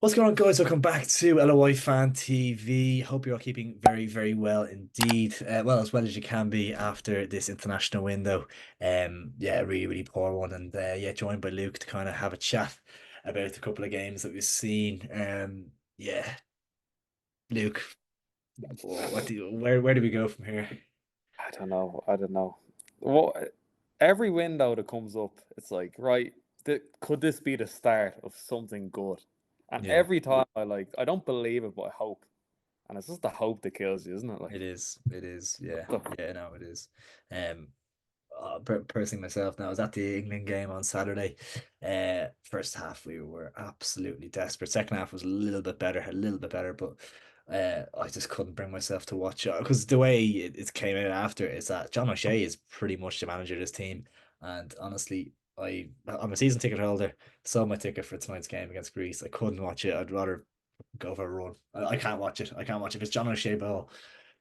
What's going on, guys? Welcome back to LOI Fan TV. Hope you're all keeping very, very well indeed. As well as you can be after this international window. Yeah, really, really poor one. And yeah, joined by Luke to kind of have a chat about a couple of games that we've seen. Yeah, Luke, where do we go from here? I don't know. I don't know. What every window that comes up, it's like, right, could this be the start of something good? And Yeah, every time I don't believe it, but I hope. And it's just the hope that kills you, isn't it? it Like, is. It is. Yeah, what the yeah, no, it is. Um, personally myself now, I was at the England game on Saturday. First half we were absolutely desperate. Second half was a little bit better, but I just couldn't bring myself to watch it because the way it came out after is that John O'Shea is pretty much the manager of this team, and honestly. I'm a season ticket holder. Sold my ticket for tonight's game against Greece. I couldn't watch it. I'd rather go for a run. I can't watch it. I can't watch it. If it's John O'Shea ball,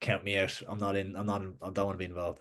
count me out. I'm not in. I'm not. I don't want to be involved.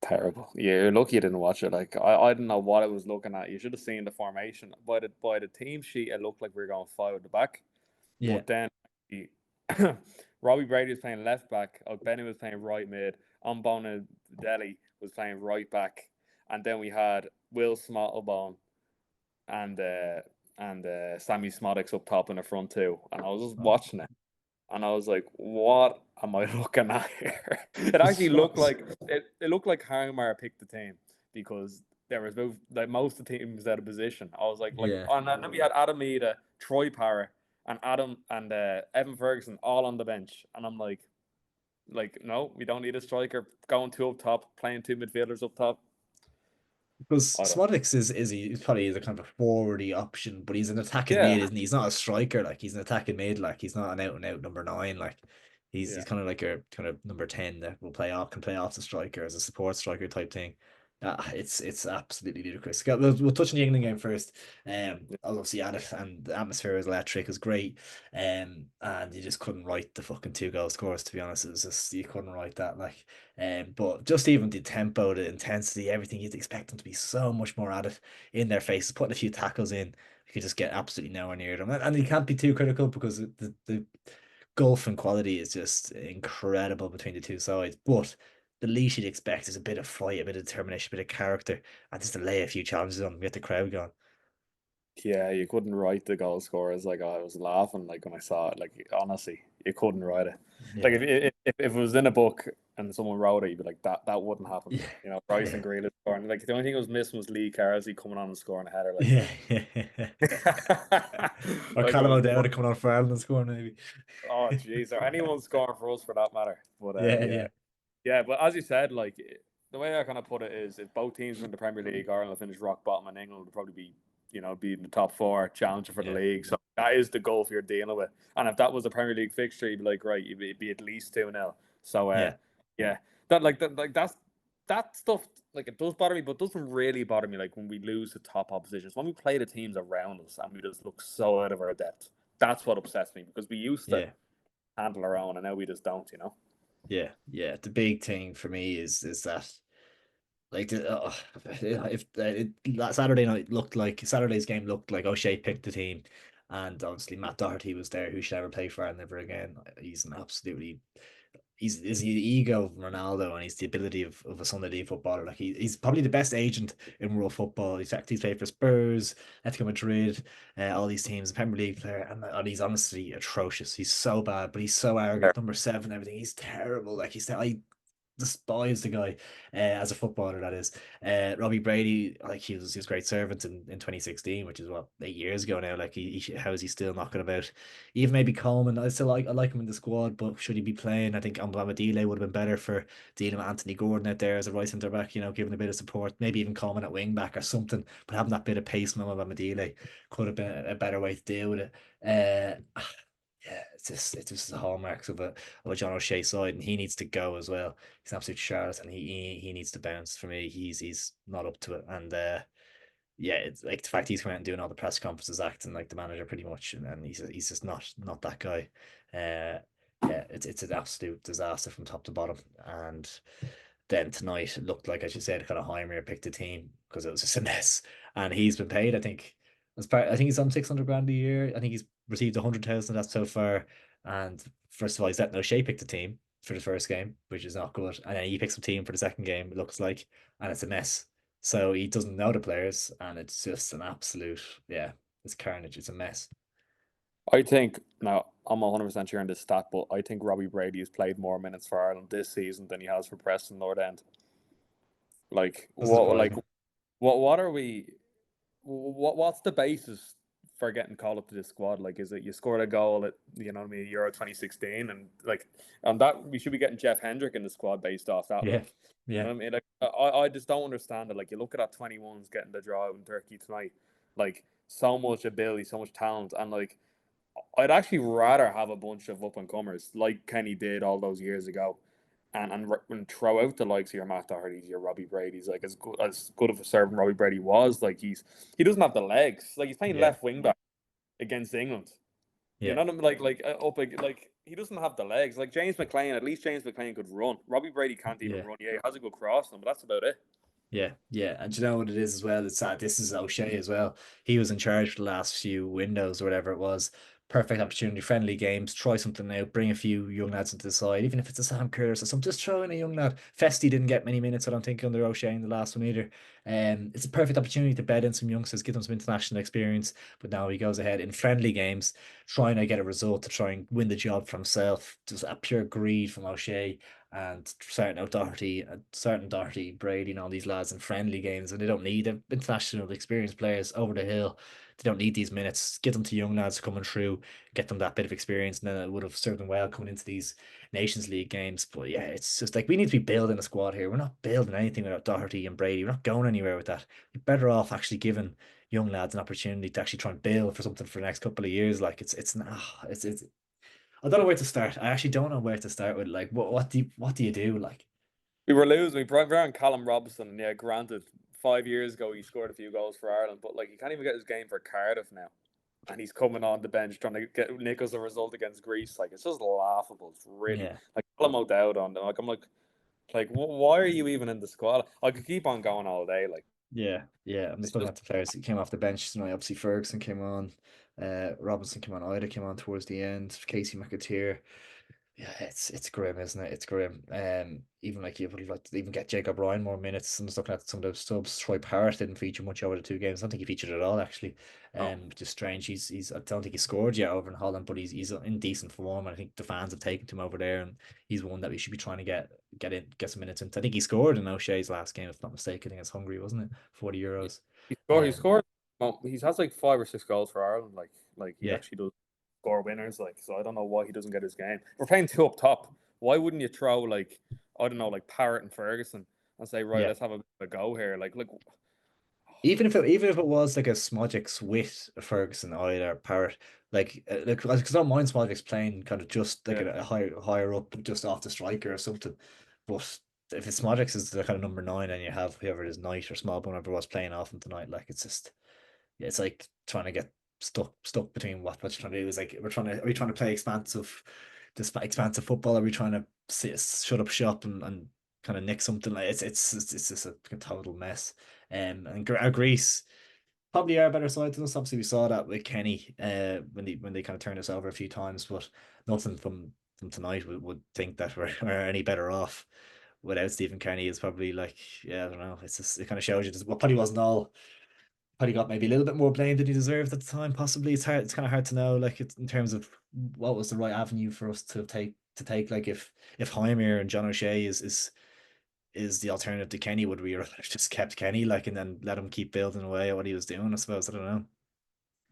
terrible. Yeah, you're lucky you didn't watch it. Like I don't know what I was looking at. You should have seen the formation. By the team sheet, it looked like we were going five at the back. Yeah. But then he, Robbie Brady was playing left back. Benny was playing right mid. Umbona Delhi was playing right back. And then we had Will Smottlebone and Sammy Smodics up top in the front too. And I was just watching it, and I was like, "What am I looking at here?" It It's actually looked what? like it looked like HEIMIR picked the team because there was like most of the teams out of position. I was like, Yeah. and then we had Adam Ida, Troy Parra, and Adam and Evan Ferguson all on the bench, and I'm like, no, we don't need a striker going two up top, playing two midfielders up top. Because I don't. Smodix he's probably the kind of a forwardy option, but he's an attacking mid, Yeah, isn't he? He's not a striker, like he's an attacking mid, like he's not an out and out number nine, like he's yeah. kind of like a kind of number 10 that will play off the striker as a support striker type thing. It's absolutely ludicrous. We'll touch on the England game first. I love see it, and the atmosphere was electric, it was great. And you just couldn't write the fucking two goal scores, to be honest. It was just you couldn't write that. Like but just even the tempo, the intensity, everything, you'd expect them to be so much more at it in their faces, putting a few tackles in. You could just get absolutely nowhere near them. And you can't be too critical because the gulf in quality is just incredible between the two sides. But the least you'd expect is a bit of fight, a bit of determination, a bit of character, and just to lay a few challenges on them, get the crowd going. Yeah, you couldn't write the goal scorers. Like I was laughing like when I saw it. Like honestly, you couldn't write it. Like Yeah. if it was in a book and someone wrote it, you'd be like that wouldn't happen. Yeah. You know, Bryce Yeah. and Grealish scoring. Like the only thing that was missing was Lee Carsley coming on and scoring a header. Like, Yeah. Yeah. Or like it Callum was. O'Dowd coming on for Ireland and scoring, maybe. Oh jeez, or anyone scoring for us for that matter. But Yeah, yeah, yeah. yeah. But as you said, like the way I kind of put it is, if both teams were in the Premier League, Ireland will finish rock bottom, and England would probably be, be in the top four, challenging for the Yeah. league. So that is the goal you're dealing with. And if that was a Premier League fixture, you'd be like, right, it'd be at least 2-0. So Yeah. yeah, that stuff. Like it does bother me, but it doesn't really bother me. Like when we lose to top oppositions, when we play the teams around us and we just look so out of our depth. That's what upsets me because we used to Yeah. handle our own, and now we just don't. Yeah, yeah. The big thing for me is that like if that Saturday night looked like Saturday's game looked like O'Shea picked the team, and obviously Matt Doherty was there, who should never play for Ireland ever again. He's an absolutely he's is the ego of Ronaldo, and he's the ability of a Sunday league footballer. Like he's probably the best agent in world football. He's played for Spurs, Atletico Madrid, all these teams, a Premier League player, and he's honestly atrocious. He's so bad, but he's so arrogant. Number seven, everything. He's terrible. Like I despise the guy as a footballer. That is, Robbie Brady. Like he was a great servant in 2016, which is what 8 years ago now. Like how is he still knocking about? Even maybe Coleman. I like him in the squad, but should he be playing? I think Ambamadile would have been better for dealing with Anthony Gordon out there as a right centre back. Giving a bit of support. Maybe even Coleman at wing back or something. But having that bit of pace from Ambamadile could have been a better way to deal with it. Yeah, it's just the hallmarks of a John O'Shea side, and he needs to go as well. He's an absolute charlatan. He needs to bounce for me. He's not up to it, and yeah, it's like the fact he's coming out and doing all the press conferences, acting like the manager pretty much, and he's just not that guy. Yeah, it's an absolute disaster from top to bottom, and then tonight it looked like, as you said, kind of HEIMIR picked the team because it was just a mess, and he's been paid. I think he's on 600 grand a year. I think he's received 100,000 that's so far. And first of all, he's letting O'Shea pick the team for the first game, which is not good. And then he picks a team for the second game, it looks like, and it's a mess. So he doesn't know the players, and it's just an absolute, yeah, it's carnage. It's a mess. I think now I'm 100% sure on this stat, but I think Robbie Brady has played more minutes for Ireland this season than he has for Preston North End. Like Doesn't what? surprise Like me. what are we? What's the basis for getting called up to this squad? Like, is it you scored a goal at what I mean Euro 2016, and like on that we should be getting Jeff Hendrick in the squad based off that. Yeah, Like, you yeah, know what I mean? Like, I just don't understand it. Like, you look at that 21s getting the draw in Turkey tonight, like so much ability, so much talent, and like I'd actually rather have a bunch of up and comers like Kenny did all those years ago, and throw out the likes of your Matt Doherty's, your Robbie Brady's. Like as good of a servant Robbie Brady was, like he doesn't have the legs. Like he's playing yeah, left wing back against England. You yeah, know what I mean? Like he doesn't have the legs. Like James McLean, at least James McLean could run. Robbie Brady can't even yeah. run. Yeah, he has a good cross, but that's about it. Yeah, yeah, and do you know what it is as well? It's that this is O'Shea as well. He was in charge for the last few windows or whatever it was. Perfect opportunity, friendly games, try something out, bring a few young lads into the side, even if it's a Sam Curtis or something. Just throw in a young lad. Festy didn't get many minutes, I don't think, under O'Shea in the last one either. It's a perfect opportunity to bed in some youngsters, give them some international experience. But now he goes ahead in friendly games, trying to get a result to try and win the job for himself. Just a pure greed from O'Shea and starting Doherty, Brady, and all these lads in friendly games, and they don't need international experienced players over the hill. They don't need these minutes. Get them to young lads coming through, get them that bit of experience, and then it would have served them well coming into these Nations League games. But yeah, it's just like we need to be building a squad here. We're not building anything without Doherty and Brady. We're not going anywhere with that. We're better off actually giving young lads an opportunity to actually try and build for something for the next couple of years. Like it's I don't know where to start. I actually don't know where to start with. Like, what do you do? Like, We were losing. We brought on Callum Robinson. Yeah, granted, 5 years ago he scored a few goals for Ireland, but like he can't even get his game for Cardiff now, and he's coming on the bench trying to get nick us a result against Greece. Like it's just laughable. It's really yeah, like Callum O'Dowd on them. Like I'm like why are you even in the squad? I could keep on going all day. Like yeah. I'm it's just looking just at the players that came off the bench tonight. Obviously, Ferguson came on, Robinson came on, Ida came on towards the end. Casey McAteer. Yeah, it's grim, isn't it? It's grim. Even like you would like to even get Jacob Ryan more minutes. I'm just looking at some of the subs. Troy Parrott didn't feature much over the two games. I don't think he featured at all actually. oh, Which is strange. He's I don't think he scored yet over in Holland, but he's in decent form. And I think the fans have taken him over there, and he's one that we should be trying to get some minutes into. I think he scored in O'Shea's last game, if I'm not mistaken, against Hungary, wasn't it? 40 euros. he scored. He Um, scored. Well, he has like 5 or 6 goals for Ireland. Like he yeah, actually does score winners. Like so, I don't know why he doesn't get his game. We're playing two up top. Why wouldn't you throw like I don't know like Parrott and Ferguson and say right, yeah. let's have a go here. Like Even if it was like a Smodix with a Ferguson, either Parrot, like because I don't mind Smodix playing kind of just like yeah. a higher up, just off the striker or something. But if it's Smodix is the kind of number nine, and you have whoever it is, Knight or Small, whoever was playing off him tonight, like it's just yeah, it's like trying to get stuck between what you're trying to do is like are we trying to play expansive football? Are we trying to shut up shop and kind of nick something like it's just a total mess. And Greece probably are a better side than us. Obviously, we saw that with Kenny when they kind of turned us over a few times, but nothing from tonight would think that we're any better off without Stephen Kenny. Is probably like yeah, I don't know. It's just it kind of shows you this. Well, probably wasn't all. Probably got maybe a little bit more blame than he deserved at the time. Possibly, it's hard. It's kind of hard to know. Like it's in terms of what was the right avenue for us to take. Like if HEIMIR and John O'Shea is the alternative to Kenny, would we have just kept Kenny like and then let him keep building away at what he was doing? I suppose I don't know.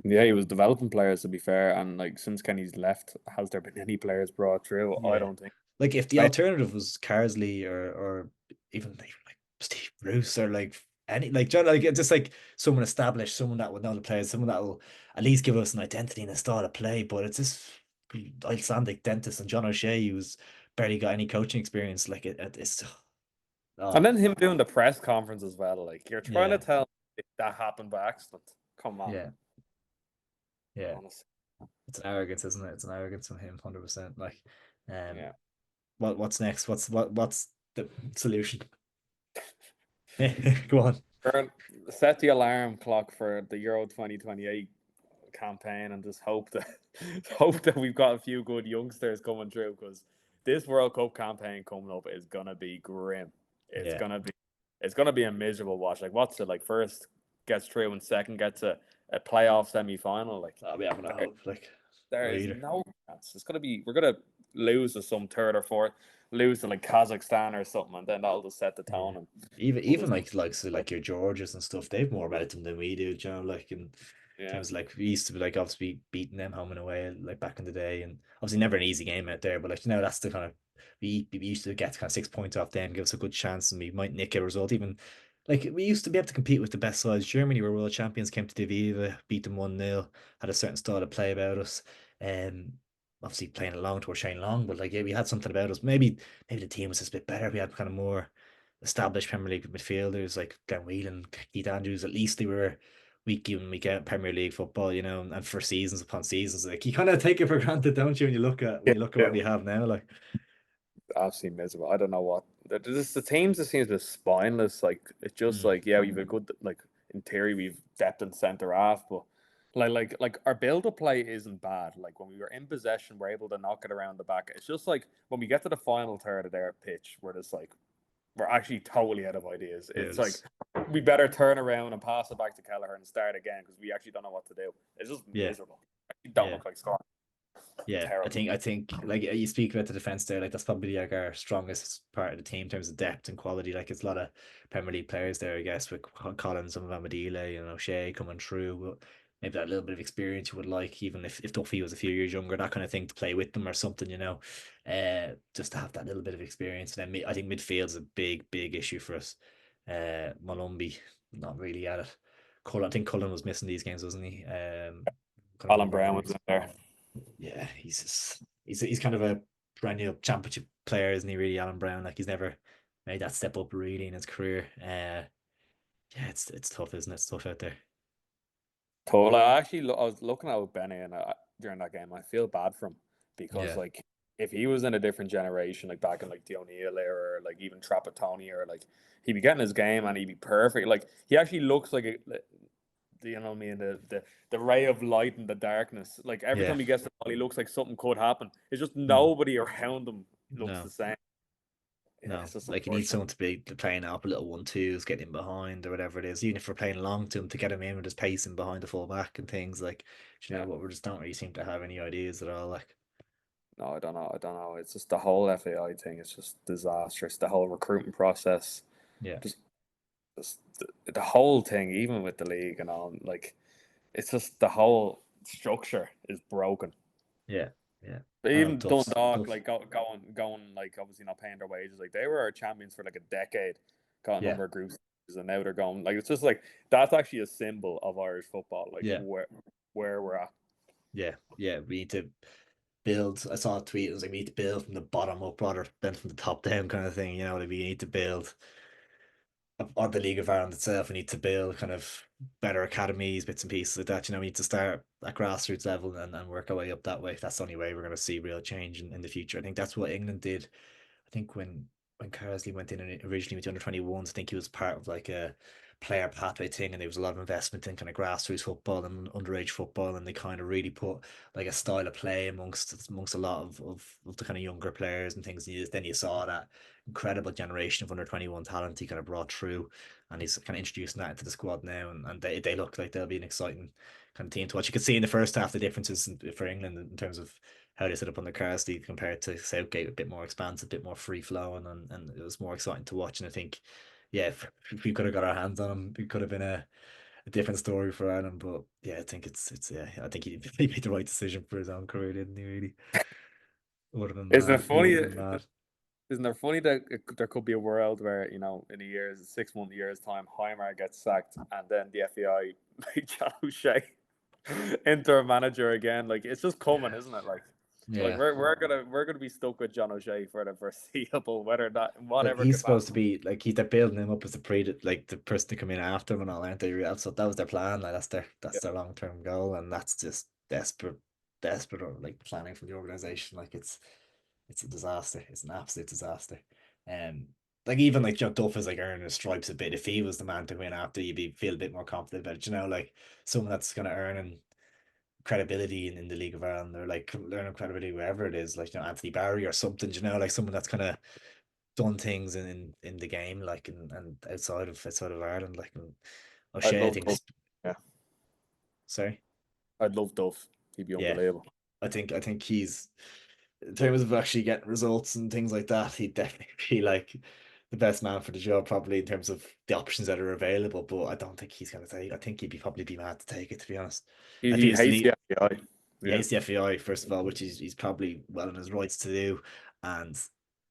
Yeah, he was developing players to be fair, and like since Kenny's left, has there been any players brought through? I Yeah, don't think. like if the Right. alternative was Carsley or even like Steve Bruce or like any like John like just like someone established, someone that would know the players, someone that will at least give us an identity and a style of play. But it's just Icelandic dentist and John O'Shea who's barely got any coaching experience. Like it's And oh then him doing the press conference as well. Like you're trying to yeah tell me that happened by accident. Come on, yeah yeah. honestly. It's an arrogance, isn't it? It's an arrogance from him, 100%. Like, um, Yeah. what's next? What's the solution? Go on. Set the alarm clock for the Euro 2028 campaign and just hope that hope that we've got a few good youngsters coming through because this World Cup campaign coming up is gonna be grim. It's Yeah, gonna be it's gonna be a miserable watch. Like what's it like? First gets through and second gets a playoff semi final. Like I'll be having a there, hope. Like, there no is either. no chance. It's gonna be we're gonna lose to some third or fourth, lose to like Kazakhstan or something, and then that'll just set the Yeah. tone and we'll Even just like so like your Georges and stuff, they've more about them than we do, you know, like in yeah. terms of like we used to be like obviously beating them home and away like back in the day, and obviously never an easy game out there, but like that's the kind of we used to get kind of 6 points off them, give us a good chance, and we might nick a result. Even like we used to be able to compete with the best sides. Germany were world champions, came to the Viva, beat them 1-0, had a certain style of play about us. Um Obviously playing along towards Shane Long, but like yeah, we had something about us. Maybe the team was just a bit better. We had kind of more established Premier League midfielders like Glenn Whelan, Keith Andrews. At least they were week in, week out Premier League football, and for seasons upon seasons. Like you kind of take it for granted, don't you, Yeah, when you look at what yeah. we have now? Like, Absolutely miserable. I don't know what the teams just seems a bit spineless. Like it's just mm, like yeah, we've a good like in theory we've depth in centre half, but like our build up play isn't bad. Like when we were in possession, we're able to knock it around the back. It's just like when we get to the final third of their pitch, we're just like we're actually totally out of ideas. It's like there's we better turn around and pass it back to Kelleher and start again because we actually don't know what to do. It's just yeah, miserable. We don't yeah. look like scoring. Yeah, I Terrible. think I think like you speak about the defense there, like that's probably like our strongest part of the team in terms of depth and quality. Like it's a lot of Premier League players there, I guess, with Collins, some of Amadile, and O'Shea coming through. But maybe that little bit of experience you would like, even if Duffy was a few years younger, that kind of thing to play with them or something. Just to have that little bit of experience. And then I think midfield's a big issue for us. Malumbi, not really at it. I think Cullen was missing these games, wasn't he? Kind of Alan wondering if Brown he was was. in there. Yeah, he's kind of a perennial championship player, isn't he? Really, Alan Brown. Like he's never made that step up really in his career. Yeah, it's tough, isn't it? It's tough out there. Totally. I actually I was looking at Benny and during that game, I feel bad for him because Yeah, like if he was in a different generation, like back in like the O'Neill era, or like even Trapattoni or like he'd be getting his game and he'd be perfect. Like he actually looks like you know what I mean, the ray of light in the darkness. Like every yeah. time he gets the ball, he looks like something could happen. It's just Mm, nobody around him looks no, the same. Yeah, no. it's just Like you need unfortunate. someone to be playing up a little 1-2s, getting in behind or whatever it is. Even if we're playing along to him to get him in with his pacing behind the full back and things like, Yeah. but we just don't really seem to have any ideas at all. Like, No, I don't know. I don't know. It's just the whole FAI thing. It's just disastrous. The whole recruitment process, yeah, just, just the whole thing, even with the league and all. Like, it's just the whole structure is broken. yeah, yeah. But I know even tough, Dundalk, tough. like going, like obviously not paying their wages. Like they were our champions for like a decade, got a Yeah, number of groups, and now they're going. Like it's just like that's actually a symbol of Irish football. Like yeah, where we're at. yeah, yeah. We need to build. I saw a tweet. It was like we need to build from the bottom up rather than from the top down kind of thing. Like we need to build on the League of Ireland itself. We need to build kind of better academies, bits and pieces like that. We need to start at grassroots level and work our way up that way. That's the only way we're going to see real change in the future. I think that's what England did. I think when Carsley went in originally with the under 21s, I think he was part of like a player pathway thing, and there was a lot of investment in kind of grassroots football and underage football, and they kind of really put like a style of play amongst a lot of the kind of younger players and things. And then you saw that incredible generation of under 21 talent he kind of brought through, and he's kind of introducing that into the squad now, and they look like they'll be an exciting kind of team to watch. You could see in the first half the differences for England in terms of how they set up on the Carsley compared to Southgate, a bit more expansive, a bit more free flowing, and it was more exciting to watch. And I think, yeah, if we could have got our hands on him, it could have been a different story for Ireland. But yeah, I think it's yeah, I think he made the right decision for his own career, didn't he? Really, other than Isn't it mad, he would funny? have been mad. Isn't it funny that there could be a world where in a year's 6 month years time, HEIMIR gets sacked and then the FEI make John O'Shea interim manager again? Like it's just coming, Yeah, isn't it? Like yeah. we're gonna be stuck with John O'Shea for the foreseeable, whether that Well, whatever he's supposed capacity. to be like they're building him up as like the person to come in after him and all, aren't they? So that was their plan. Like that's Yeah. their long term goal, and that's just desperate or like planning from the organization. Like it's a disaster. It's an absolute disaster. Um, like even like Joe Duff is like earning his stripes a bit. If he was the man to win after, you'd feel a bit more confident about it. Like someone that's gonna earn credibility in the League of Ireland, or like learning credibility wherever it is, like Anthony Barry or something, like someone that's kind of done things in the game, like and outside of Ireland, like and I'd O'Shea, I love think. Duff. Yeah, Sorry, I'd love Duff. He'd be yeah, unbelievable. I think he's in terms of actually getting results and things like that, he'd definitely be like the best man for the job, probably in terms of the options that are available. But I don't think he's going to take. I think he'd be probably be mad to take it, to be honest. If he He was to hates the leave, FBI. he Yeah, hates the FAI first of all, which he's probably well in his rights to do. And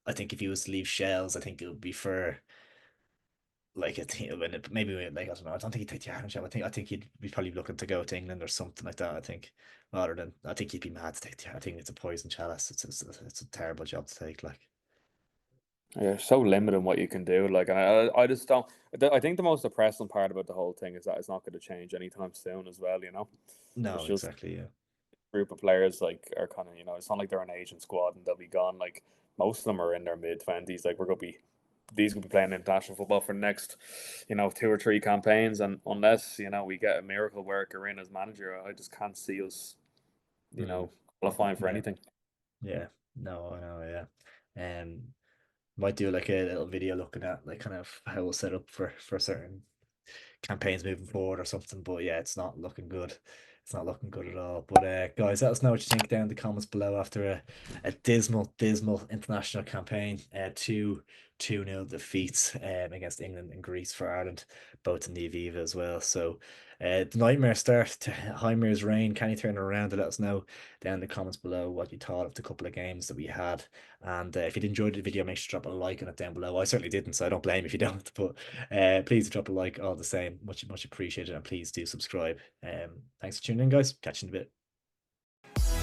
I think if he was to leave Shells, I think it would be for like a team when maybe like I don't know. I don't think he'd take the Ireland job. I think he'd be probably looking to go to England or something like that. I think rather than I think he'd be mad to take the. I think it's a poison chalice. It's a terrible job to take. Like yeah. So limited in what you can do. Like, and I just don't. I think the most depressing part about the whole thing is that it's not going to change anytime soon as well. It's no, just exactly. Yeah. a group of players like are kind of it's not like they're an aging squad and they'll be gone. Like most of them are in their mid-20s. Like we're gonna be these will be playing international football for the next 2 or 3 campaigns, and unless we get a miracle worker in as manager, I just can't see us Mm, qualifying for yeah. anything. Yeah. No, I know. Yeah. Might do like a little video looking at like kind of how we'll set up for certain campaigns moving forward or something. But yeah, it's not looking good. It's not looking good at all. But guys, let us know what you think down in the comments below after a dismal international campaign. 2-0 defeats against England and Greece for Ireland, both in the Aviva as well. So the nightmare start to HEIMIR's reign. Can you turn it around to let us know down in the comments below what you thought of the couple of games that we had? And if you enjoyed the video, make sure to drop a like on it down below. I certainly didn't, so I don't blame if you don't. But please drop a like all the same. Much appreciated. And please do subscribe. Thanks for tuning in, guys. Catch you in a bit.